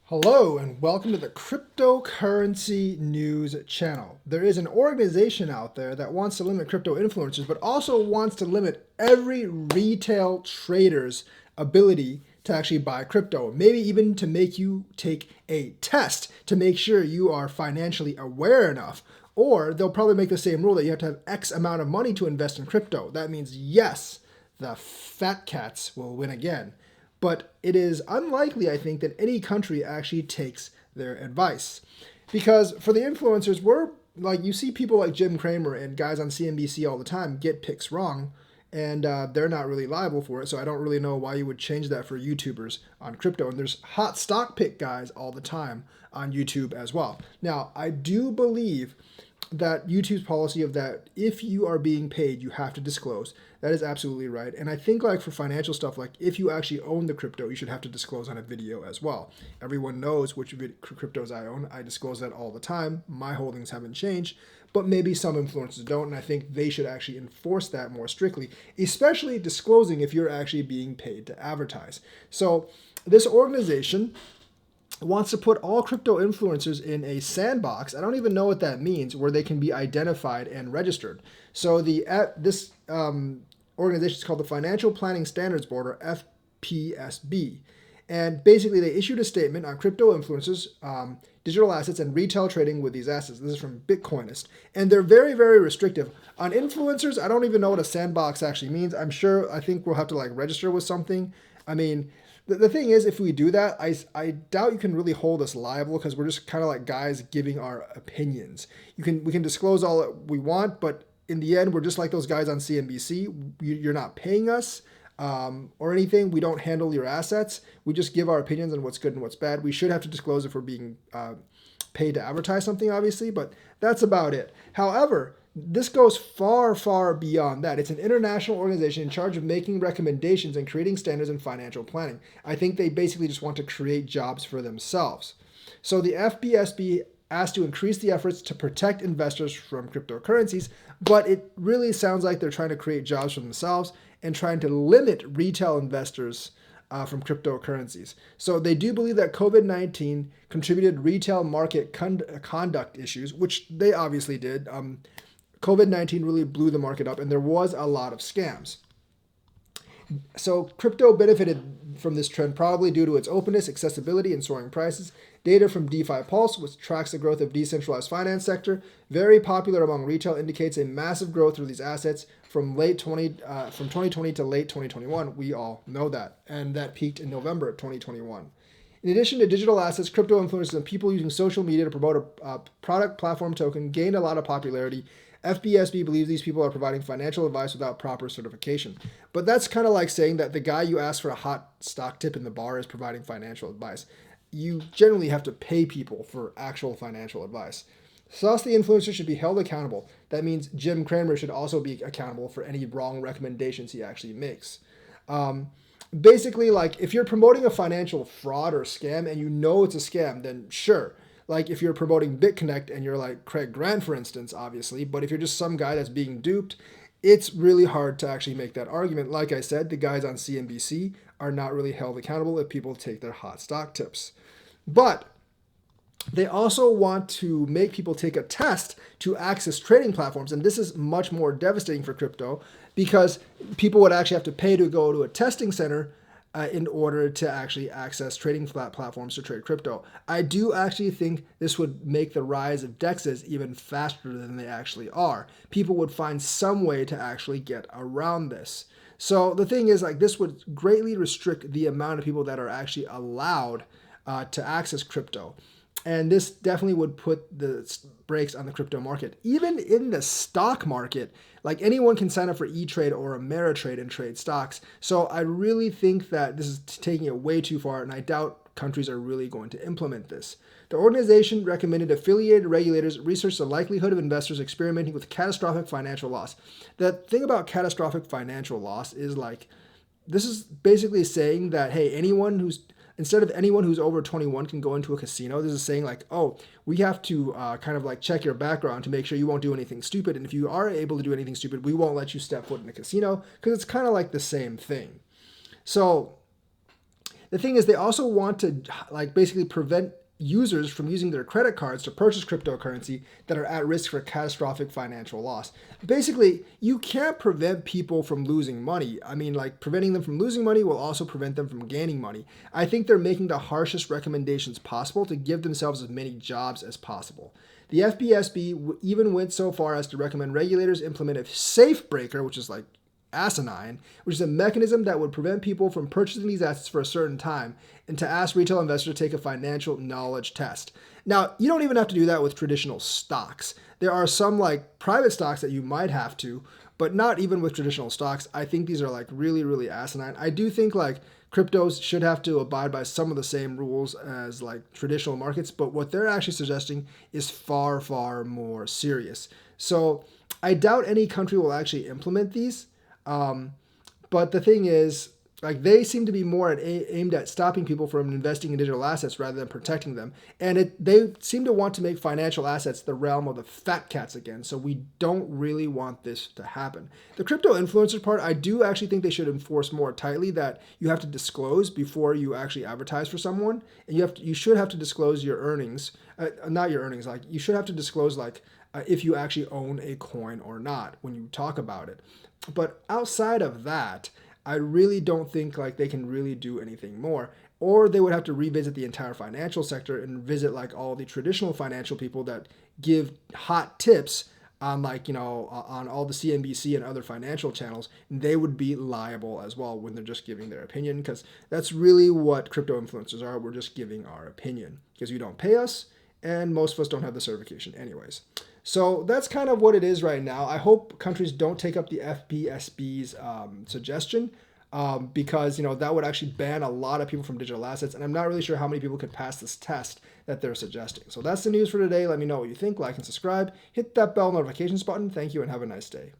Hello and welcome to the Cryptocurrency News channel. There is an organization out there that wants to limit crypto influencers, but also wants to limit every retail trader's ability to actually buy crypto. Maybe even to make you take a test to make sure you are financially aware enough. Or they'll probably make the same rule that you have to have X amount of money to invest in crypto. That means, yes, the fat cats will win again. But it is unlikely, I think, that any country actually takes their advice. Because for the influencers, we're like, you see people like Jim Cramer and guys on CNBC all the time get picks wrong, and they're not really liable for it. So I don't really know why you would change that for YouTubers on crypto. And there's hot stock pick guys all the time on YouTube as well. Now, I do believe that YouTube's policy of that if you are being paid, you have to disclose. That is absolutely right. And I think like for financial stuff, like if you actually own the crypto, you should have to disclose on a video as well. Everyone knows which cryptos I own. I disclose that all the time. My holdings haven't changed, but maybe some influencers don't. And I think they should actually enforce that more strictly, especially disclosing if you're actually being paid to advertise. So this organization wants to put all crypto influencers in a sandbox. I don't even know what that means, where they can be identified and registered. So this organization is called the Financial Planning Standards Board, or FPSB. And basically, they issued a statement on crypto influencers, digital assets, and retail trading with these assets. This is from Bitcoinist. And they're very, very restrictive. On influencers, I don't even know what a sandbox actually means. I think we'll have to like register with something. I mean, the thing is, if we do that, I doubt you can really hold us liable because we're just kind of like guys giving our opinions. We can disclose all that we want, but in the end, we're just like those guys on CNBC. You're not paying us or anything. We don't handle your assets. We just give our opinions on what's good and what's bad. We should have to disclose if we're being paid to advertise something, obviously, but that's about it. However, this goes far, far beyond that. It's an international organization in charge of making recommendations and creating standards in financial planning. I think they basically just want to create jobs for themselves. So the FBSB asked to increase the efforts to protect investors from cryptocurrencies, but it really sounds like they're trying to create jobs for themselves and trying to limit retail investors from cryptocurrencies. So they do believe that COVID-19 contributed retail market conduct issues, which they obviously did. COVID-19 really blew the market up, and there was a lot of scams. So crypto benefited from this trend probably due to its openness, accessibility, and soaring prices. Data from DeFi Pulse, which tracks the growth of decentralized finance sector, very popular among retail, indicates a massive growth through these assets from 2020 to late 2021. We all know that, and that peaked in November of 2021. In addition to digital assets, crypto influencers and people using social media to promote a product platform token gained a lot of popularity. FBSB believes these people are providing financial advice without proper certification. But that's kind of like saying that the guy you ask for a hot stock tip in the bar is providing financial advice. You generally have to pay people for actual financial advice. Thus, the influencer should be held accountable. That means Jim Cramer should also be accountable for any wrong recommendations he actually makes. Basically, like if you're promoting a financial fraud or scam and you know it's a scam, then sure. Like if you're promoting BitConnect and you're like Craig Grant, for instance, obviously, but if you're just some guy that's being duped, it's really hard to actually make that argument. Like I said, the guys on CNBC are not really held accountable if people take their hot stock tips. But they also want to make people take a test to access trading platforms. And this is much more devastating for crypto because people would actually have to pay to go to a testing center in order to actually access trading platforms to trade crypto. I do actually think this would make the rise of DEXs even faster than they actually are. People would find some way to actually get around this. So the thing is, like, this would greatly restrict the amount of people that are actually allowed to access crypto. And this definitely would put the brakes on the crypto market. Even in the stock market, like anyone can sign up for E-Trade or Ameritrade and trade stocks. So I really think that this is taking it way too far, and I doubt countries are really going to implement this. The organization recommended affiliated regulators research the likelihood of investors experimenting with catastrophic financial loss. The thing about catastrophic financial loss is like, this is basically saying that, hey, instead of anyone who's over 21 can go into a casino, this is saying like, oh, we have to kind of like check your background to make sure you won't do anything stupid. And if you are able to do anything stupid, we won't let you step foot in a casino, because it's kind of like the same thing. So the thing is they also want to like basically prevent users from using their credit cards to purchase cryptocurrency that are at risk for catastrophic financial loss. Basically, you can't prevent people from losing money. I mean, like preventing them from losing money will also prevent them from gaining money. I think they're making the harshest recommendations possible to give themselves as many jobs as possible. The FPSB even went so far as to recommend regulators implement a safe breaker, which is like asinine, which is a mechanism that would prevent people from purchasing these assets for a certain time, and to ask retail investors to take a financial knowledge test. Now, you don't even have to do that with traditional stocks. There are some like private stocks that you might have to, but not even with traditional stocks. I think these are like really, really asinine. I do think like cryptos should have to abide by some of the same rules as like traditional markets, but what they're actually suggesting is far, far more serious. So I doubt any country will actually implement these. But the thing is, like they seem to be more aimed at stopping people from investing in digital assets rather than protecting them. And they seem to want to make financial assets the realm of the fat cats again. So we don't really want this to happen. The crypto influencer part, I do actually think they should enforce more tightly that you have to disclose before you actually advertise for someone. And you should have to disclose your earnings, not your earnings, like you should have to disclose like if you actually own a coin or not when you talk about it. But outside of that, I really don't think like they can really do anything more. Or they would have to revisit the entire financial sector and visit like all the traditional financial people that give hot tips on like, on all the CNBC and other financial channels. And they would be liable as well when they're just giving their opinion, because that's really what crypto influencers are. We're just giving our opinion because you don't pay us, and most of us don't have the certification anyways. So that's kind of what it is right now. I hope countries don't take up the FPSB's suggestion because that would actually ban a lot of people from digital assets, and I'm not really sure how many people could pass this test that they're suggesting. So that's the news for today. Let me know what you think. Like and subscribe. Hit that bell notifications button. Thank you and have a nice day.